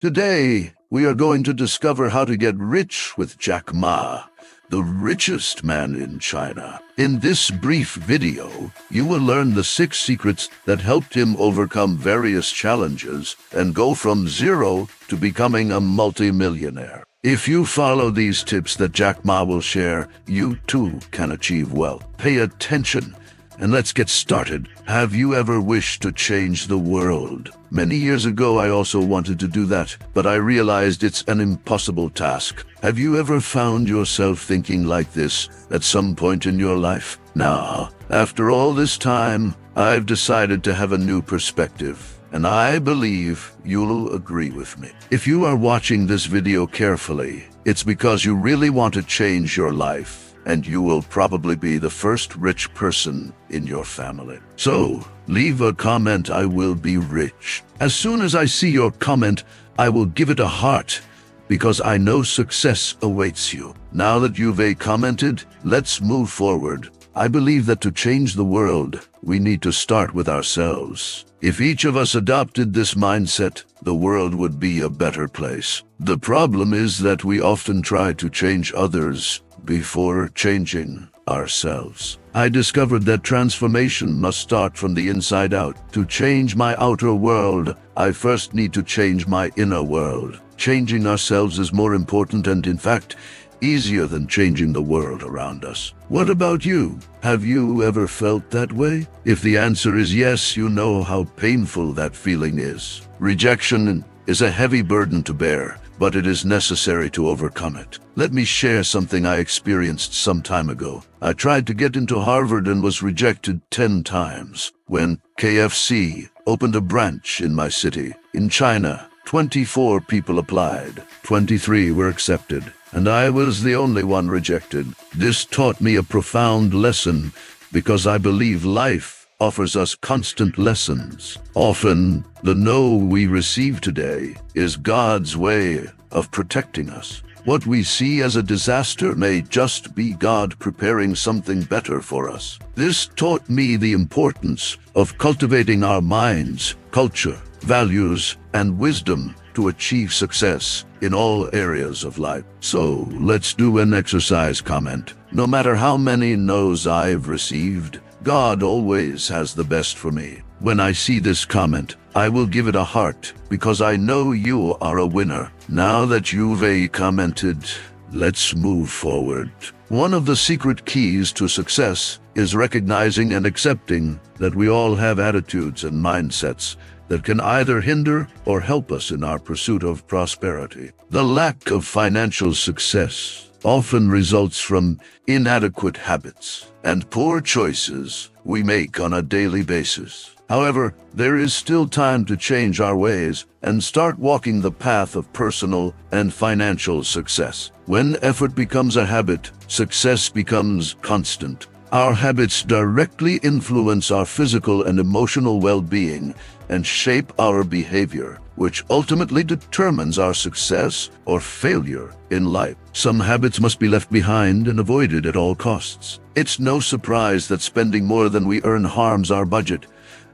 Today, we are going to discover how to get rich with Jack Ma, the richest man in China. In this brief video, you will learn the 6 secrets that helped him overcome various challenges and go from zero to becoming a multimillionaire. If you follow these tips that Jack Ma will share, you too can achieve wealth. Pay attention, and let's get started. Have you ever wished to change the world? Many years ago, I also wanted to do that, but I realized it's an impossible task. Have you ever found yourself thinking like this at some point in your life? Now, after all this time, I've decided to have a new perspective, and I believe you'll agree with me. If you are watching this video carefully, it's because you really want to change your life, and you will probably be the first rich person in your family. So, leave a comment, I will be rich. As soon as I see your comment, I will give it a heart, because I know success awaits you. Now that you've commented, let's move forward. I believe that to change the world, we need to start with ourselves. If each of us adopted this mindset, the world would be a better place. The problem is that we often try to change others before changing ourselves. I discovered that transformation must start from the inside out. To change my outer world, I first need to change my inner world. Changing ourselves is more important and, in fact, easier than changing the world around us. What about you? Have you ever felt that way? If the answer is yes, you know how painful that feeling is. Rejection is a heavy burden to bear, but it is necessary to overcome it. Let me share something I experienced some time ago. I tried to get into Harvard and was rejected 10 times. When KFC opened a branch in my city, in China, 24 people applied, 23 were accepted, and I was the only one rejected. This taught me a profound lesson, because I believe life offers us constant lessons. Often, the no we receive today is God's way of protecting us. What we see as a disaster may just be God preparing something better for us. This taught me the importance of cultivating our minds, culture, values, and wisdom to achieve success in all areas of life. So, let's do an exercise comment. No matter how many no's I've received, God always has the best for me. When I see this comment, I will give it a heart, because I know you are a winner. Now that you've commented, let's move forward. One of the secret keys to success is recognizing and accepting that we all have attitudes and mindsets that can either hinder or help us in our pursuit of prosperity. The lack of financial success often results from inadequate habits and poor choices we make on a daily basis. However, there is still time to change our ways and start walking the path of personal and financial success. When effort becomes a habit, success becomes constant. Our habits directly influence our physical and emotional well-being and shape our behavior, which ultimately determines our success or failure in life. Some habits must be left behind and avoided at all costs. It's no surprise that spending more than we earn harms our budget,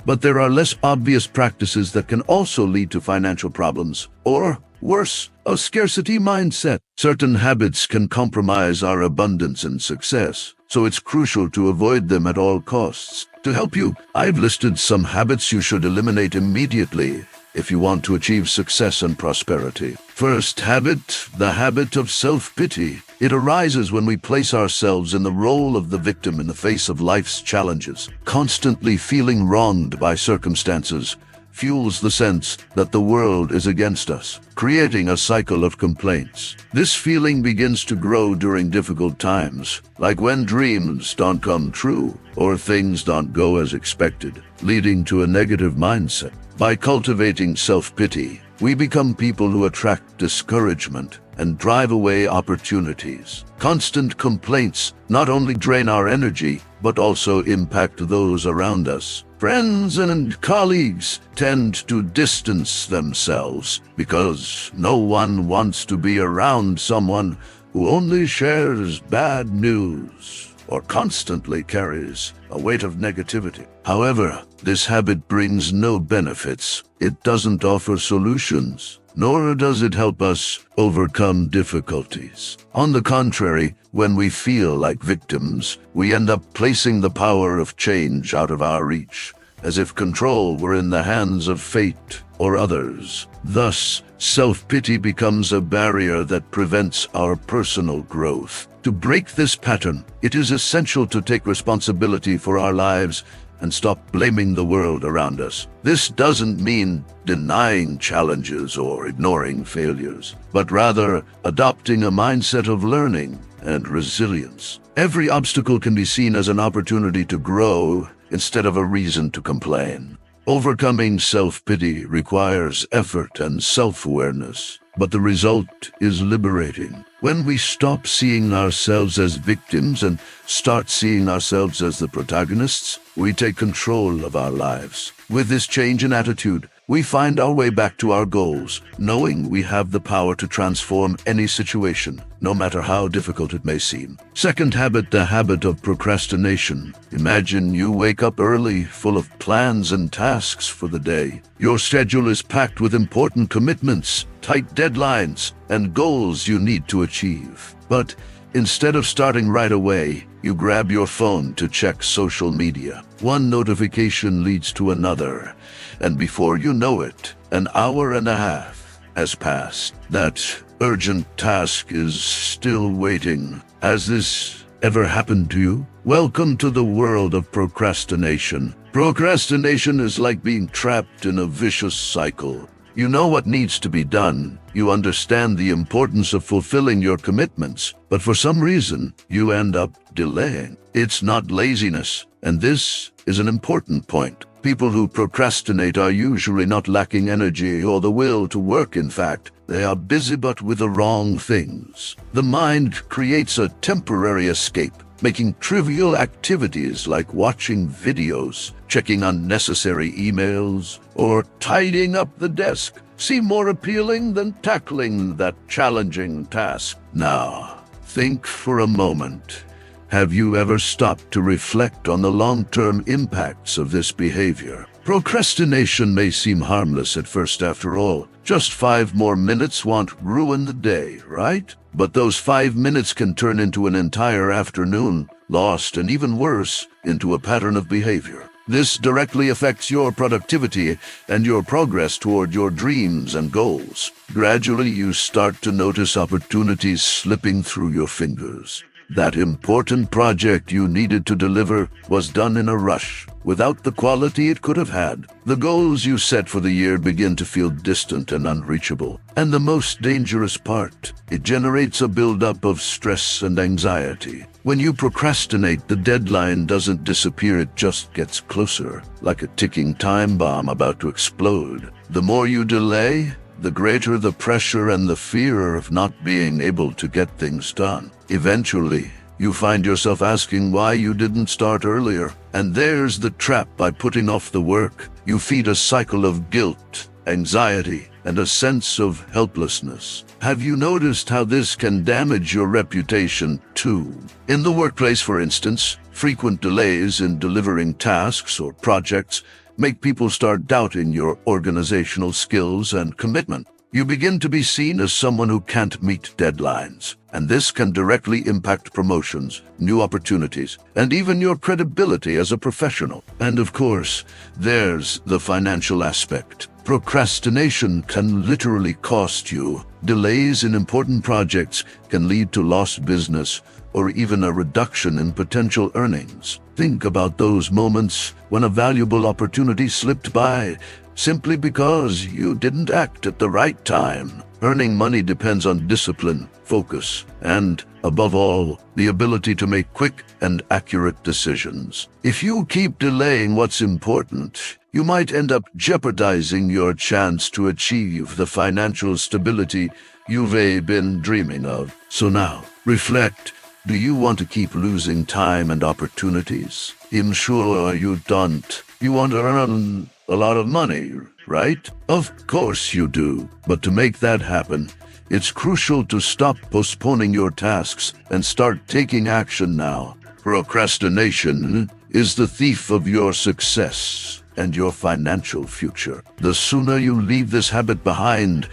but there are less obvious practices that can also lead to financial problems, or worse, a scarcity mindset. Certain habits can compromise our abundance and success, so it's crucial to avoid them at all costs. To help you, I've listed some habits you should eliminate immediately if you want to achieve success and prosperity. First habit, the habit of self-pity. It arises when we place ourselves in the role of the victim in the face of life's challenges. Constantly feeling wronged by circumstances fuels the sense that the world is against us, creating a cycle of complaints. This feeling begins to grow during difficult times, like when dreams don't come true or things don't go as expected, leading to a negative mindset. By cultivating self-pity, we become people who attract discouragement and drive away opportunities. Constant complaints not only drain our energy, but also impact those around us. Friends and colleagues tend to distance themselves because no one wants to be around someone who only shares bad news or constantly carries a weight of negativity. However, this habit brings no benefits. It doesn't offer solutions. nor does it help us overcome difficulties. On the contrary, when we feel like victims, we end up placing the power of change out of our reach, as if control were in the hands of fate or others. Thus, self-pity becomes a barrier that prevents our personal growth. To break this pattern, it is essential to take responsibility for our lives and stop blaming the world around us. This doesn't mean denying challenges or ignoring failures, but rather adopting a mindset of learning and resilience. Every obstacle can be seen as an opportunity to grow instead of a reason to complain. Overcoming self-pity requires effort and self-awareness, but the result is liberating. When we stop seeing ourselves as victims and start seeing ourselves as the protagonists, we take control of our lives. With this change in attitude, we find our way back to our goals, knowing we have the power to transform any situation, no matter how difficult it may seem. Second habit, the habit of procrastination. Imagine you wake up early, full of plans and tasks for the day. Your schedule is packed with important commitments, tight deadlines, and goals you need to achieve. But instead of starting right away, you grab your phone to check social media. One notification leads to another, and before you know it, an hour and a half has passed. That urgent task is still waiting. Has this ever happened to you? Welcome to the world of procrastination. Procrastination is like being trapped in a vicious cycle. You know what needs to be done. You understand the importance of fulfilling your commitments, but for some reason, you end up delaying. It's not laziness, and this is an important point. People who procrastinate are usually not lacking energy or the will to work. In fact, they are busy but with the wrong things. The mind creates a temporary escape, making trivial activities like watching videos, checking unnecessary emails, or tidying up the desk seem more appealing than tackling that challenging task. Now, think for a moment. Have you ever stopped to reflect on the long-term impacts of this behavior? Procrastination may seem harmless at first. After all, just 5 more minutes won't ruin the day, right? But those 5 minutes can turn into an entire afternoon, lost, and even worse, into a pattern of behavior. This directly affects your productivity and your progress toward your dreams and goals. Gradually, you start to notice opportunities slipping through your fingers. That important project you needed to deliver was done in a rush, without the quality it could have had. The goals you set for the year begin to feel distant and unreachable. And the most dangerous part, it generates a buildup of stress and anxiety. When you procrastinate, the deadline doesn't disappear, it just gets closer, like a ticking time bomb about to explode. The more you delay, the greater the pressure and the fear of not being able to get things done. Eventually, you find yourself asking why you didn't start earlier. And there's the trap. By putting off the work, you feed a cycle of guilt, anxiety, and a sense of helplessness. Have you noticed how this can damage your reputation too? In the workplace, for instance, frequent delays in delivering tasks or projects make people start doubting your organizational skills and commitment. You begin to be seen as someone who can't meet deadlines, and this can directly impact promotions, new opportunities, and even your credibility as a professional. And of course, there's the financial aspect. Procrastination can literally cost you. Delays in important projects can lead to lost business or even a reduction in potential earnings. Think about those moments when a valuable opportunity slipped by simply because you didn't act at the right time. Earning money depends on discipline, focus, and, above all, the ability to make quick and accurate decisions. If you keep delaying what's important, you might end up jeopardizing your chance to achieve the financial stability you've been dreaming of. So now, reflect. Do you want to keep losing time and opportunities? I'm sure you don't. You want to earn a lot of money, right? Of course you do. But to make that happen, it's crucial to stop postponing your tasks and start taking action now. Procrastination is the thief of your success and your financial future. The sooner you leave this habit behind,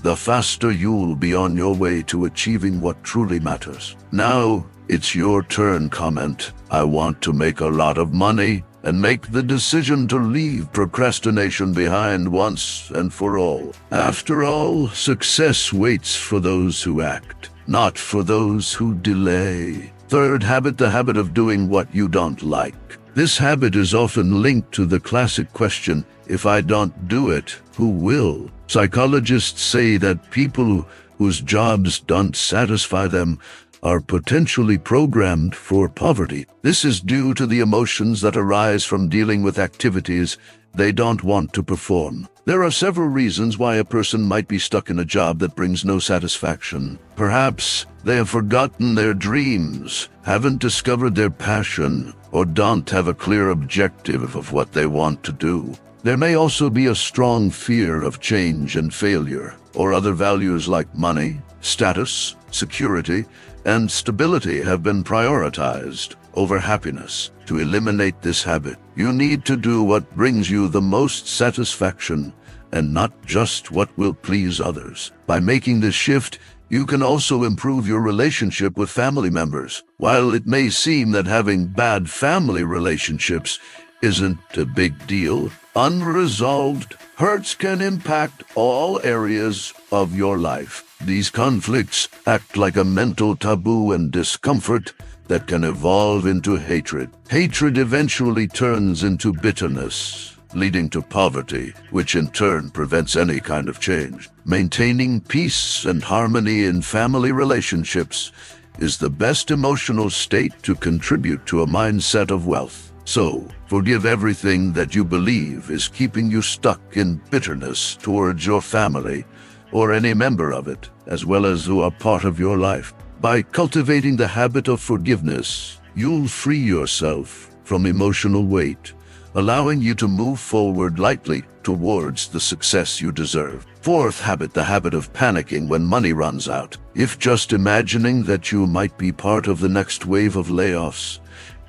the faster you'll be on your way to achieving what truly matters. Now, it's your turn. Comment, "I want to make a lot of money," and make the decision to leave procrastination behind once and for all. After all, success waits for those who act, not for those who delay. Third habit, the habit of doing what you don't like. This habit is often linked to the classic question, if I don't do it, who will? Psychologists say that people whose jobs don't satisfy them are potentially programmed for poverty. This is due to the emotions that arise from dealing with activities they don't want to perform. There are several reasons why a person might be stuck in a job that brings no satisfaction. Perhaps they have forgotten their dreams, haven't discovered their passion, or don't have a clear objective of what they want to do. There may also be a strong fear of change and failure, or other values like money, status, security, and stability have been prioritized over happiness. To eliminate this habit, you need to do what brings you the most satisfaction and not just what will please others. By making this shift, you can also improve your relationship with family members. While it may seem that having bad family relationships isn't a big deal, unresolved hurts can impact all areas of your life. These conflicts act like a mental taboo and discomfort that can evolve into hatred. Hatred eventually turns into bitterness, leading to poverty, which in turn prevents any kind of change. Maintaining peace and harmony in family relationships is the best emotional state to contribute to a mindset of wealth. So, forgive everything that you believe is keeping you stuck in bitterness towards your family or any member of it, as well as who are part of your life. By cultivating the habit of forgiveness, you'll free yourself from emotional weight, allowing you to move forward lightly towards the success you deserve. Fourth habit, the habit of panicking when money runs out. If just imagining that you might be part of the next wave of layoffs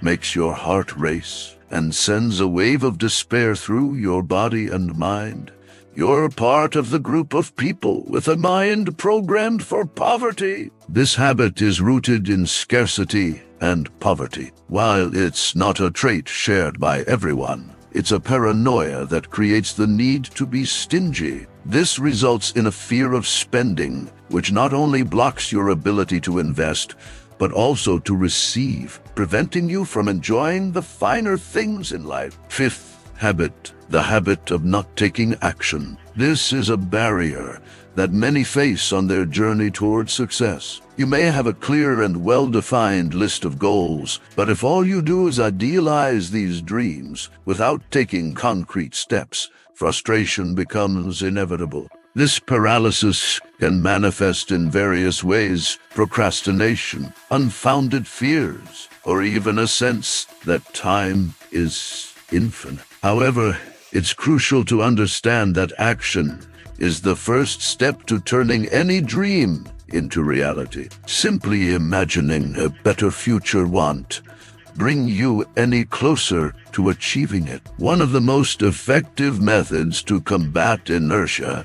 makes your heart race and sends a wave of despair through your body and mind, you're part of the group of people with a mind programmed for poverty. This habit is rooted in scarcity and poverty. While it's not a trait shared by everyone, it's a paranoia that creates the need to be stingy. This results in a fear of spending, which not only blocks your ability to invest, but also to receive, preventing you from enjoying the finer things in life. Fifth habit, the habit of not taking action. This is a barrier that many face on their journey towards success. You may have a clear and well-defined list of goals, but if all you do is idealize these dreams without taking concrete steps, frustration becomes inevitable. This paralysis can manifest in various ways: procrastination, unfounded fears, or even a sense that time is infinite. However, it's crucial to understand that action is the first step to turning any dream into reality. Simply imagining a better future won't bring you any closer to achieving it. One of the most effective methods to combat inertia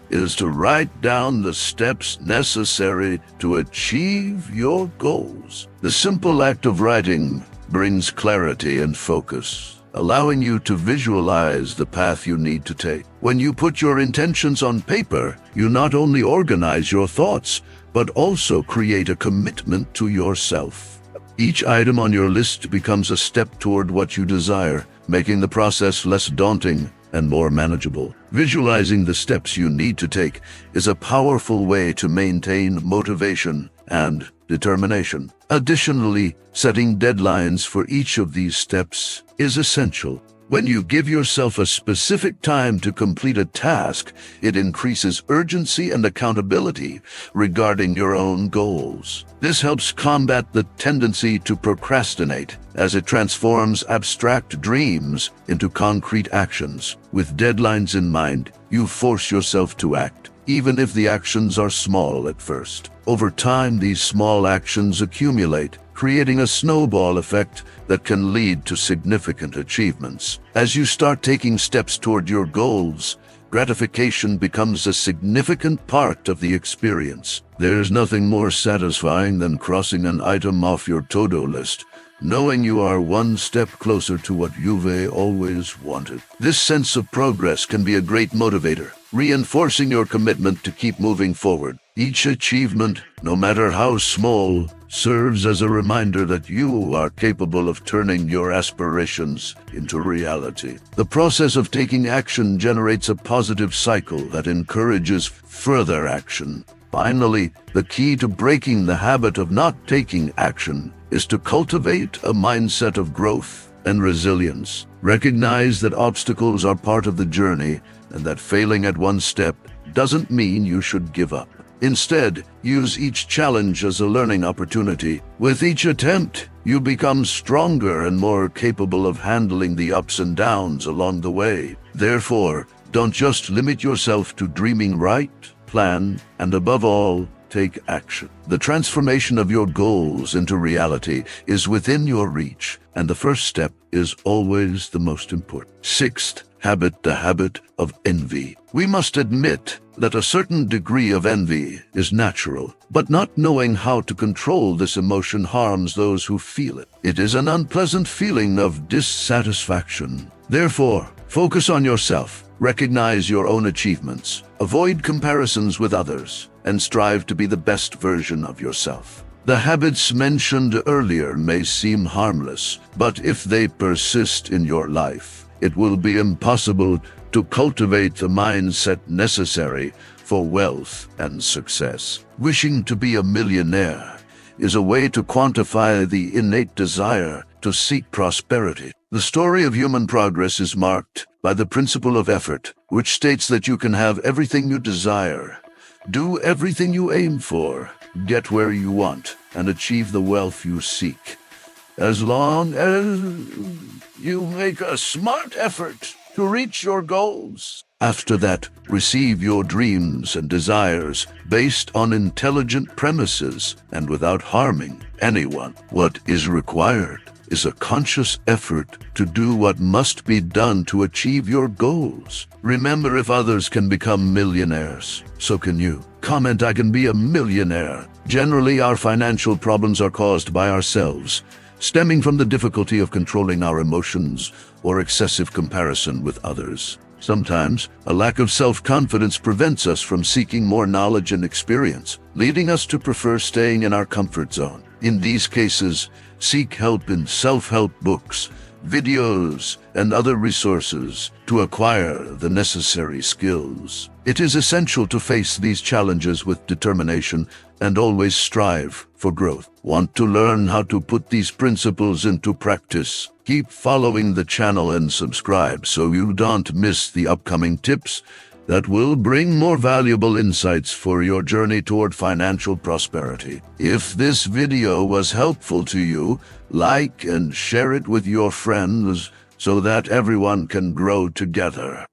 is to write down the steps necessary to achieve your goals. The simple act of writing brings clarity and focus, allowing you to visualize the path you need to take. When you put your intentions on paper, you not only organize your thoughts, but also create a commitment to yourself. Each item on your list becomes a step toward what you desire, making the process less daunting and more manageable. Visualizing the steps you need to take is a powerful way to maintain motivation and determination. Additionally, setting deadlines for each of these steps is essential. When you give yourself a specific time to complete a task, it increases urgency and accountability regarding your own goals. This helps combat the tendency to procrastinate, as it transforms abstract dreams into concrete actions. With deadlines in mind, you force yourself to act, even if the actions are small at first. Over time, these small actions accumulate, creating a snowball effect that can lead to significant achievements. As you start taking steps toward your goals, gratification becomes a significant part of the experience. There's nothing more satisfying than crossing an item off your to-do list, knowing you are one step closer to what you've always wanted. This sense of progress can be a great motivator, reinforcing your commitment to keep moving forward. Each achievement, no matter how small, serves as a reminder that you are capable of turning your aspirations into reality. The process of taking action generates a positive cycle that encourages further action. Finally, the key to breaking the habit of not taking action is to cultivate a mindset of growth and resilience. Recognize that obstacles are part of the journey and that failing at one step doesn't mean you should give up. Instead, use each challenge as a learning opportunity. With each attempt, you become stronger and more capable of handling the ups and downs along the way. Therefore, don't just limit yourself to dreaming right, plan, and above all, take action. The transformation of your goals into reality is within your reach, and the first step is always the most important. Sixth habit, the habit of envy. We must admit that a certain degree of envy is natural, but not knowing how to control this emotion harms those who feel it. It is an unpleasant feeling of dissatisfaction. Therefore, focus on yourself, recognize your own achievements, avoid comparisons with others, and strive to be the best version of yourself. The habits mentioned earlier may seem harmless, but if they persist in your life, it will be impossible to cultivate the mindset necessary for wealth and success. Wishing to be a millionaire is a way to quantify the innate desire to seek prosperity. The story of human progress is marked by the principle of effort, which states that you can have everything you desire, do everything you aim for, get where you want, and achieve the wealth you seek, as long as you make a smart effort to reach your goals. After that, receive your dreams and desires based on intelligent premises and without harming anyone. What is required is a conscious effort to do what must be done to achieve your goals. Remember, if others can become millionaires, so can you. Comment, I can be a millionaire. Generally, our financial problems are caused by ourselves, stemming from the difficulty of controlling our emotions or excessive comparison with others. Sometimes, a lack of self-confidence prevents us from seeking more knowledge and experience, leading us to prefer staying in our comfort zone. In these cases, seek help in self-help books, videos, and other resources to acquire the necessary skills. It is essential to face these challenges with determination and always strive for growth. Want to learn how to put these principles into practice? Keep following the channel and subscribe so you don't miss the upcoming tips that will bring more valuable insights for your journey toward financial prosperity. If this video was helpful to you, like and share it with your friends so that everyone can grow together.